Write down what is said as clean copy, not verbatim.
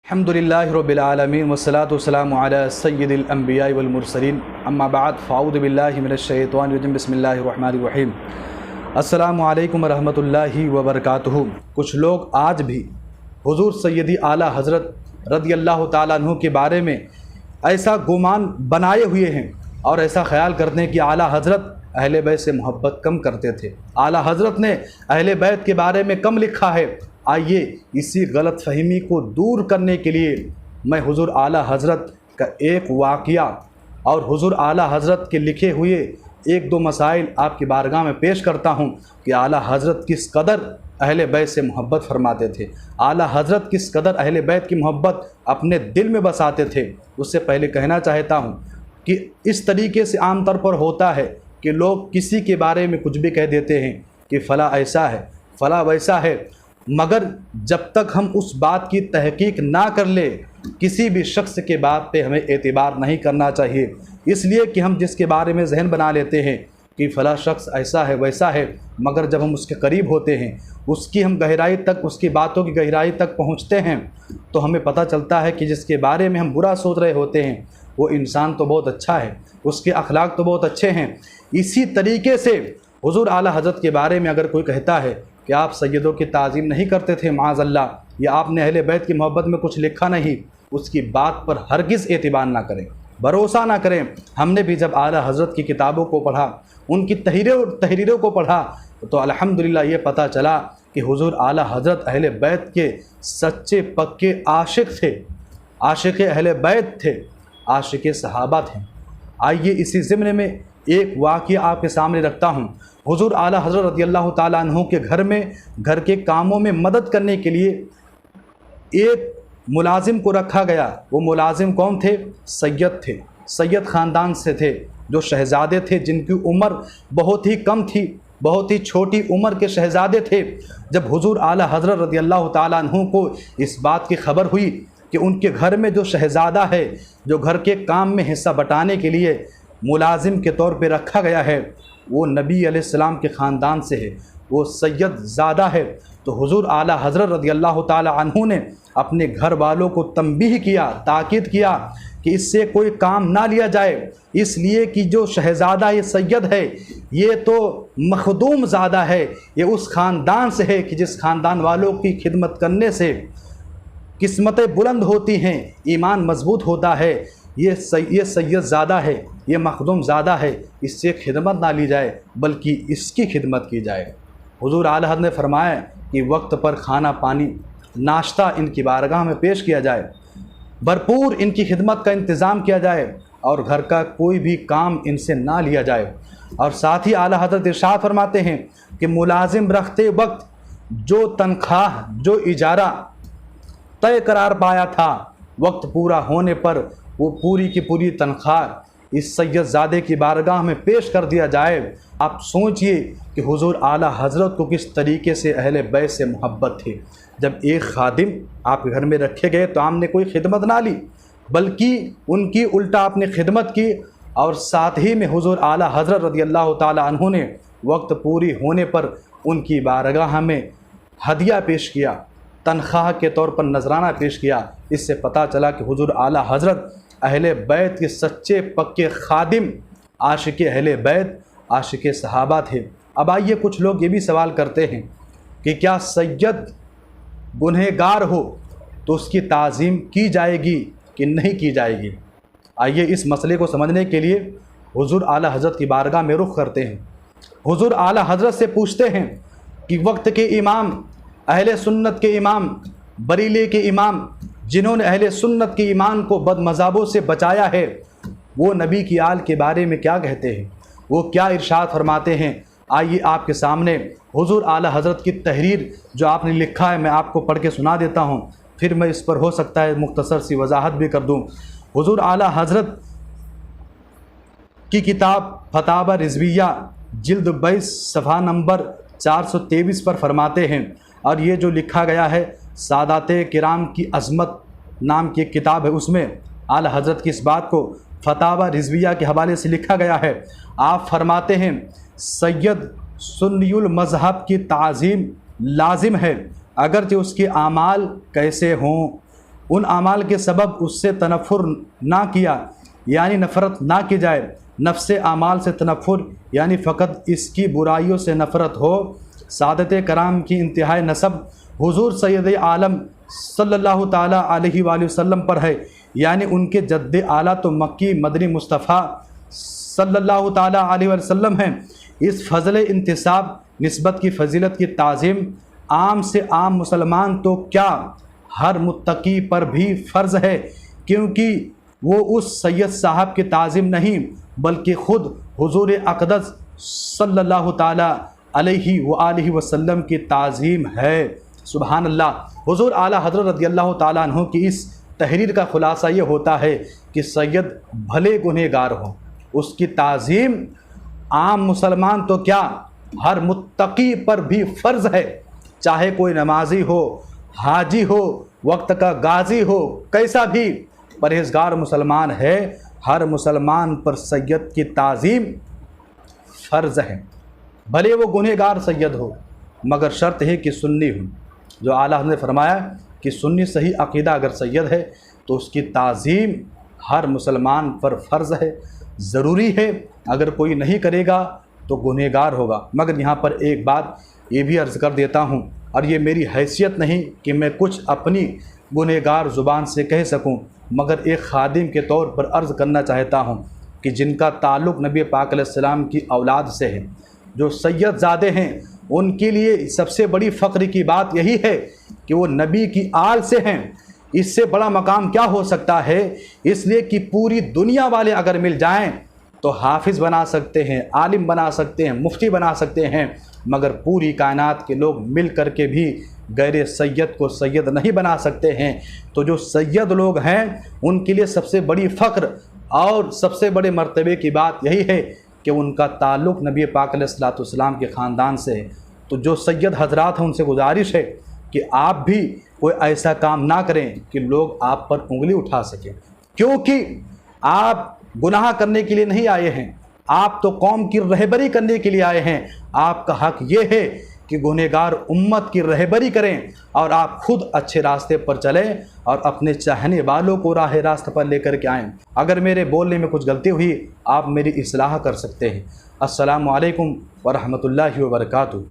अल्हम्दुलिल्लाहि रब्बिल आलमीन वस्सलातु वस्सलामु अला सय्यिदिल अंबिया वल मुरसलीन अम्मा बाद फ़अऊज़ु बिल्लाहि मिनश शैतानिर रजीम बिस्मिल्लाहिर रहमानिर रहीम। अस्सलामु अलैकुम रहमतुल्लाहि व बरकातुहू। कुछ लोग आज भी हुज़ूर सय्यदी आला हज़रत रज़ियल्लाहु ताला अन्हु के बारे में ऐसा गुमान बनाए हुए हैं और ऐसा ख्याल करते हैं कि आला हज़रत अहले बैत से मोहब्बत कम करते थे, आला हज़रत ने अहले बैत के बारे में कम लिखा है। आइए इसी गलत फहमी को दूर करने के लिए मैं हुज़ूर आला हज़रत का एक वाक़या और हुज़ूर आला हज़रत के लिखे हुए एक दो मसाइल आपकी बारगाह में पेश करता हूँ कि आला हज़रत किस कदर अहले बैत से मोहब्बत फरमाते थे, आला हज़रत किस कदर अहले बैत की मोहब्बत अपने दिल में बसाते थे। उससे पहले कहना चाहता हूँ कि इस तरीके से आम तौर पर होता है कि लोग किसी के बारे में कुछ भी कह देते हैं कि फ़ला ऐसा है फ़ला वैसा है, मगर जब तक हम उस बात की तहकीक ना कर ले किसी भी शख्स के बात पे हमें एतबार नहीं करना चाहिए। इसलिए कि हम जिसके बारे में जहन बना लेते हैं कि फ़ला शख्स ऐसा है वैसा है, मगर जब हम उसके करीब होते हैं, उसकी हम गहराई तक, उसकी बातों की गहराई तक पहुँचते हैं तो हमें पता चलता है कि जिसके बारे में हम बुरा सोच रहे होते हैं वो इंसान तो बहुत अच्छा है, उसके अखलाक तो बहुत अच्छे हैं। इसी तरीके से हुज़ूर आला हज़रत के बारे में अगर कोई कहता है कि आप सैयदों की ताज़ीम नहीं करते थे माज़अल्लाह, या आपने अहले बैत की मोहब्बत में कुछ लिखा नहीं, उसकी बात पर हरगिज़ एतबार ना करें, भरोसा ना करें। हमने भी जब आला हज़रत की किताबों को पढ़ा, उनकी तहरीरों को पढ़ा तो अल्हम्दुलिल्लाह ये पता चला कि हुज़ूर आला हज़रत अहले बैत के सच्चे पक्के आशिक़ थे, आशिक़ अहले बैत थे, आशिक़ सहाबा थे। आइए इसी ज़िम्न में एक वाक़या आपके सामने रखता हूँ। हुज़ूर आला हज़रत रज़ियल्लाहु ताला अन्हु के घर में, घर के कामों में मदद करने के लिए एक मुलाजिम को रखा गया। वो मुलाजिम कौन थे? सैयद थे, सैयद ख़ानदान से थे, जो शहज़ादे थे, जिनकी उम्र बहुत ही कम थी, बहुत ही छोटी उम्र के शहज़ादे थे। जब हुज़ूर आला हज़रत रज़ियल्लाहु ताला अन्हु को इस बात की खबर हुई कि उनके घर में जो शहज़ादा है, जो घर के काम में हिस्सा बटाने के लिए मुलाजिम के तौर पे रखा गया है, वो नबी अलैहिस्सलाम के ख़ानदान से है, वो सैयद ज़ादा है, तो हुज़ूर आला हज़रत रज़ियल्लाहु ताला अन्हु ने अपने घर वालों को तंबीह किया, ताकीद किया कि इससे कोई काम ना लिया जाए, इसलिए कि जो शहज़ादा ये सैयद है ये तो मखदूम ज़ादा है, ये उस ख़ानदान से है कि जिस ख़ानदान वालों की खिदमत करने से किस्मतें बुलंद होती हैं, ईमान मजबूत होता है। ये सैयद ज़ादा है, ये मखदूम ज़ादा है, इससे खिदमत ना ली जाए बल्कि इसकी खिदमत की जाए। हुज़ूर आला हज़रत ने फरमाया कि वक्त पर खाना पानी नाश्ता इनकी बारगाह में पेश किया जाए, भरपूर इनकी खिदमत का इंतज़ाम किया जाए और घर का कोई भी काम इनसे ना लिया जाए। और साथ ही आला हज़रत इरशाद फरमाते हैं कि मुलाजिम रखते वक्त जो तनख्वाह, जो इजारा तय करार पाया था, वक्त पूरा होने पर वो पूरी की पूरी तनख्वाह इस सैयद ज़ादे की बारगाह में पेश कर दिया जाए। आप सोचिए कि हुज़ूर आला हज़रत को किस तरीके से अहले बैत से मोहब्बत थी। जब एक खादिम आपके घर में रखे गए तो आपने कोई खिदमत ना ली बल्कि उनकी उल्टा आपने खिदमत की, और साथ ही में हुज़ूर आला हज़रत रज़ियल्लाहु ताला अन्हु ने वक्त पूरी होने पर उनकी बारगाह में हदिया पेश किया, तनख्वाह के तौर पर नजराना पेश किया। इससे पता चला कि हुज़ूर आला हज़रत अहले बैत के सच्चे पक्के खादिम, आशिक़ अहले बैत, आशिक़ सहाबा थे। अब आइए कुछ लोग ये भी सवाल करते हैं कि क्या सैयद गुनहगार हो तो उसकी ताज़ीम की जाएगी कि नहीं की जाएगी। आइए इस मसले को समझने के लिए हुज़ूर आला हज़रत की बारगाह में रुख करते हैं। हुज़ूर आला हज़रत से पूछते हैं कि वक्त के इमाम, अहले सुन्नत के इमाम, बरीली के इमाम, जिन्होंने अहले सुन्नत के ईमान को बदमज़ाबों से बचाया है, वो नबी की आल के बारे में क्या कहते हैं, वो क्या इरशाद फरमाते हैं। आइए आपके सामने हुज़ूर आला हज़रत की तहरीर जो आपने लिखा है मैं आपको पढ़ के सुना देता हूँ, फिर मैं इस पर हो सकता है मुख्तसर सी वजाहत भी कर दूँ। हुज़ूर आला हज़रत की किताब फतावा रिज़विया जिल्द 22 सफ़ा नंबर 423 पर फरमाते हैं, और ये जो लिखा गया है सादाते किराम की अज़मत नाम की एक किताब है, उसमें आला हज़रत की इस बात को फतावा रिज़विया के हवाले से लिखा गया है। आप फरमाते हैं सैयद सुन्नियुल मज़हब की ताज़ीम लाजिम है, अगरचे उसके आमाल कैसे हों, उन आमाल के सबब उससे तनफ़ुर ना किया यानी नफ़रत ना की जाए। नफ्स आमाल से तनफ़ुर यानी फ़कत इसकी बुराइयों से नफ़रत हो। सादत कराम की इंतहाई नसब हुज़ूर सैयद आलम सल्लल्लाहु ताला अलैहि वसल्लम पर है, यानी उनके जद्द आला तो मक्की मदनी मुस्तफ़ा सल्लल्लाहु ताला अलैहि वसल्लम हैं। इस फ़ज़ल इंतिसाब निस्बत की फ़जीलत की ताज़ीम आम से आम मुसलमान तो क्या हर मुत्तकी पर भी फ़र्ज़ है, क्योंकि वो उस सैयद साहब की ताज़ीम नहीं बल्कि ख़ुद हुज़ूर अक़दस सल्लल्लाहु ताला अलैहि वसल्लम की ताज़ीम है। सुबहान अल्लाह। हुज़ूर आला हज़रत रज़ियल्लाहु ताला अन्हु की इस तहरीर का ख़ुलासा ये होता है कि सैयद भले गुनहगार हो, उसकी ताज़ीम आम मुसलमान तो क्या हर मुत्तकी पर भी फ़र्ज़ है, चाहे कोई नमाजी हो, हाजी हो, वक्त का गाजी हो, कैसा भी परहेज़गार मुसलमान है, हर मुसलमान पर सैयद की ताज़ीम फ़र्ज़ है, भले वो गुनहगार सैयद हो, मगर शर्त है कि सुन्नी हो। जो आला हज़रत ने फरमाया कि सुन्नी सही अक़ीदा अगर सैयद है तो उसकी ताज़ीम हर मुसलमान पर फ़र्ज़ है, ज़रूरी है। अगर कोई नहीं करेगा तो गुनहगार होगा। मगर यहाँ पर एक बात ये भी अर्ज़ कर देता हूँ, और ये मेरी हैसियत नहीं कि मैं कुछ अपनी गुनहगार ज़ुबान से कह सकूँ, मगर एक खादिम के तौर पर अर्ज़ करना चाहता हूँ कि जिनका ताल्लुक़ नबी पाक अलैहिस्सलाम की औलाद से है, जो सैयदज़ादे हैं, उनके लिए सबसे बड़ी फ़ख्र की बात यही है कि वो नबी की आल से हैं। इससे बड़ा मकाम क्या हो सकता है। इसलिए कि पूरी दुनिया वाले अगर मिल जाएं तो हाफिज़ बना सकते हैं, आलिम बना सकते हैं, मुफ्ती बना सकते हैं, मगर पूरी कायनात के लोग मिल कर के भी गैर सैयद को सैयद नहीं बना सकते हैं। तो जो सैयद लोग हैं उनके लिए सबसे बड़ी फ़ख्र और सबसे बड़े मर्तबे की बात यही है कि उनका ताल्लुक़ नबी पाक अलैहिस्सलाम के ख़ानदान से है। तो जो सैयद हज़रात हैं उनसे गुजारिश है कि आप भी कोई ऐसा काम ना करें कि लोग आप पर उंगली उठा सकें, क्योंकि आप गुनाह करने के लिए नहीं आए हैं, आप तो कौम की रहबरी करने के लिए आए हैं। आपका हक़ ये है कि गुनहगार उम्मत की रहबरी करें और आप खुद अच्छे रास्ते पर चलें और अपने चाहने वालों को राह रास्ते पर लेकर के आएँ। अगर मेरे बोलने में कुछ गलती हुई आप मेरी इस्लाह कर सकते हैं। अस्सलामु अलैकुम व रहमतुल्लाहि व बरकातुहू।